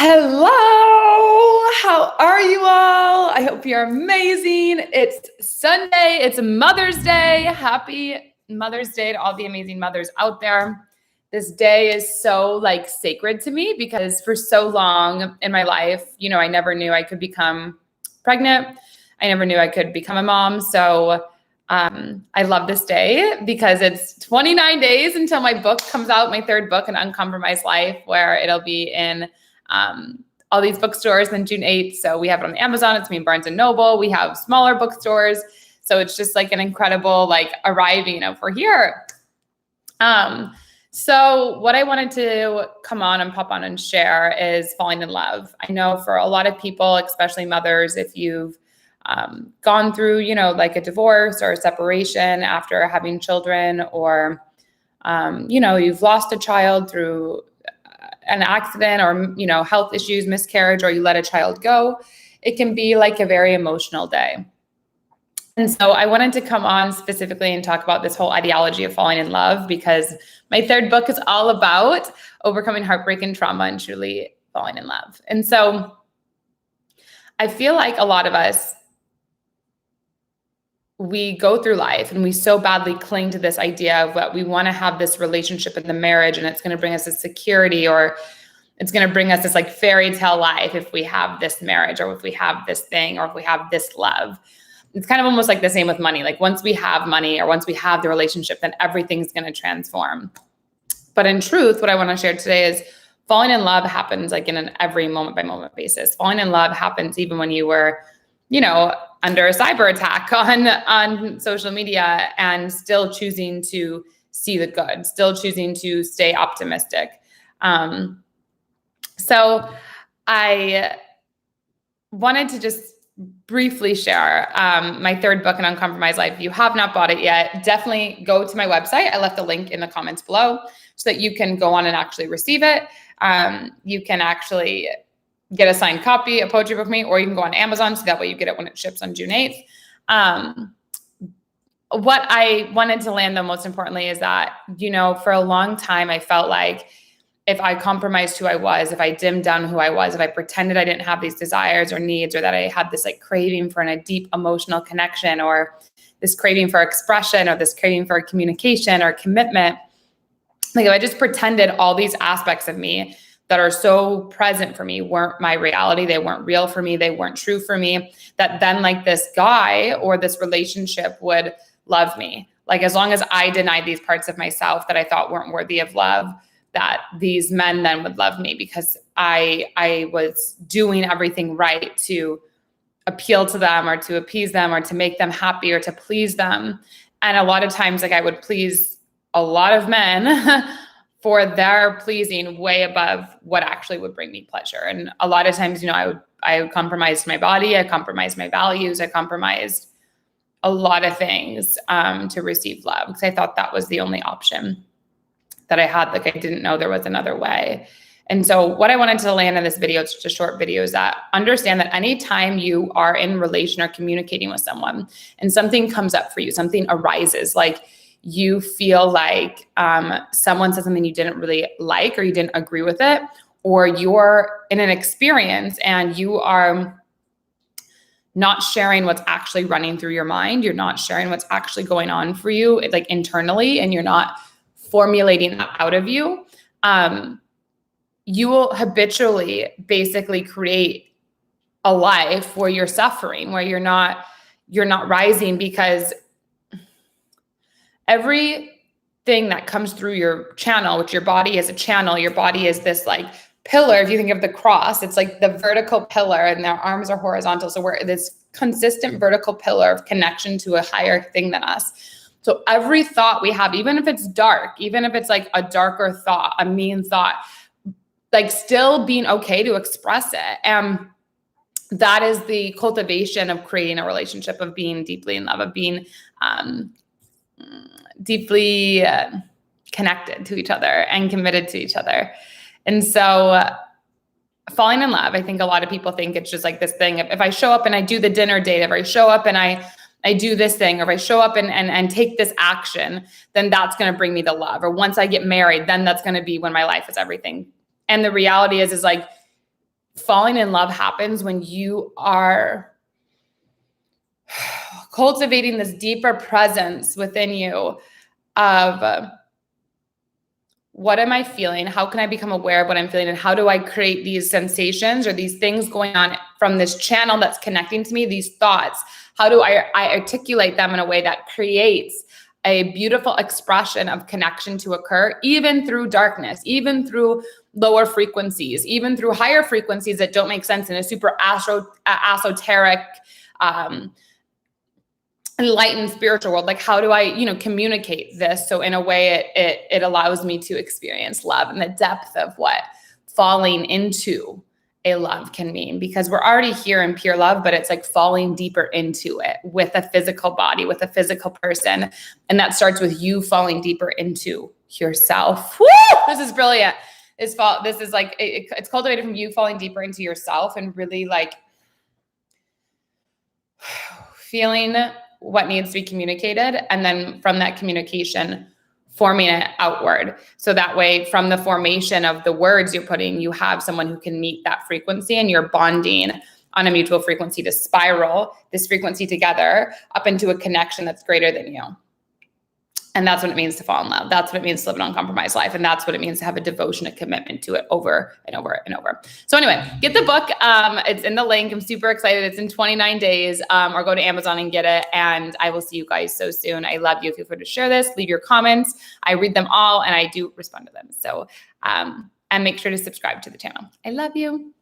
Hello, how are you all? I hope you're amazing. It's Sunday, it's Mother's Day. Happy Mother's Day to all the amazing mothers out there. This day is so sacred to me because for so long in my life, I never knew I could become pregnant. I never knew I could become a mom. So I love this day because it's 29 days until my book comes out, my third book, An Uncompromised Life, where it'll be in all these bookstores on June 8th. So we have it on Amazon. It's me in Barnes & Noble. We have smaller bookstores. So it's just an incredible arriving of we're here. So what I wanted to come on and pop on and share is falling in love. I know for a lot of people, especially mothers, if you've gone through, a divorce or a separation after having children, or, you've lost a child through an accident or, health issues, miscarriage, or you let a child go, it can be a very emotional day. And so I wanted to come on specifically and talk about this whole ideology of falling in love, because my third book is all about overcoming heartbreak and trauma and truly falling in love. And so I feel like a lot of us, we go through life and we so badly cling to this idea of what we want to have this relationship in the marriage, and it's going to bring us a security, or it's going to bring us this fairy tale life if we have this marriage, or if we have this thing, or if we have this love. It's kind of almost the same with money. Once we have money, or once we have the relationship, then everything's going to transform. But in truth, what I want to share today is falling in love happens in an every moment by moment basis. Falling in love happens even when you were, under a cyber attack on social media, and still choosing to see the good, still choosing to stay optimistic. So I wanted to just briefly share my third book, An Uncompromised Life. If you have not bought it yet, definitely go to my website. I left a link in the comments below so that you can go on and actually receive it. You can actually get a signed copy, a poetry book with me, or you can go on Amazon, so that way you get it when it ships on June 8th. What I wanted to land, though, most importantly, is that, for a long time, I felt like if I compromised who I was, if I dimmed down who I was, if I pretended I didn't have these desires or needs, or that I had this craving for a deep emotional connection, or this craving for expression, or this craving for communication or commitment, if I just pretended all these aspects of me that are so present for me weren't my reality, they weren't real for me, they weren't true for me, that then this guy or this relationship would love me. As long as I denied these parts of myself that I thought weren't worthy of love, that these men then would love me because I was doing everything right to appeal to them, or to appease them, or to make them happy, or to please them. And a lot of times, I would please a lot of men for their pleasing way above what actually would bring me pleasure. And a lot of times, I would compromise my body, I compromised my values, I compromised a lot of things to receive love, because I thought that was the only option that I had. I didn't know there was another way. And so what I wanted to land in this video, it's just a short video, is that understand that anytime you are in relation or communicating with someone and something comes up for you, something arises, you feel someone said something you didn't really like, or you didn't agree with it, or you're in an experience and you are not sharing what's actually running through your mind, you're not sharing what's actually going on for you internally, and you're not formulating that out of you, you will habitually basically create a life where you're suffering, where you're not rising, because everything that comes through your channel, which your body is a channel, your body is this pillar. If you think of the cross, it's the vertical pillar, and their arms are horizontal. So we're this consistent vertical pillar of connection to a higher thing than us. So every thought we have, even if it's dark, even if it's a darker thought, a mean thought, still being okay to express it. And that is the cultivation of creating a relationship, of being deeply in love, of being deeply connected to each other and committed to each other. And so falling in love, I think a lot of people think it's just this thing. If I show up and I do the dinner date, if I show up and I do this thing, or if I show up and take this action, then that's going to bring me the love. Or once I get married, then that's going to be when my life is everything. And the reality is falling in love happens when you are cultivating this deeper presence within you of what am I feeling? How can I become aware of what I'm feeling? And how do I create these sensations or these things going on from this channel that's connecting to me, these thoughts? How do I articulate them in a way that creates a beautiful expression of connection to occur, even through darkness, even through lower frequencies, even through higher frequencies that don't make sense in a super esoteric, enlightened spiritual world? Like, how do I, communicate this so in a way it allows me to experience love and the depth of what falling into a love can mean? Because we're already here in pure love, but it's like falling deeper into it with a physical body, with a physical person. And that starts with you falling deeper into yourself. Woo! This is brilliant. This is like, it's cultivated from you falling deeper into yourself and really like feeling what needs to be communicated. And then from that communication, forming it outward. So that way, from the formation of the words you're putting, you have someone who can meet that frequency, and you're bonding on a mutual frequency to spiral this frequency together up into a connection that's greater than you. And that's what it means to fall in love. That's what it means to live an uncompromised life. And that's what it means to have a devotion, a commitment to it over and over and over. So anyway, get the book. It's in the link. I'm super excited. It's in 29 days, or go to Amazon and get it. And I will see you guys so soon. I love you. Feel free to share this, leave your comments. I read them all and I do respond to them. So, and make sure to subscribe to the channel. I love you.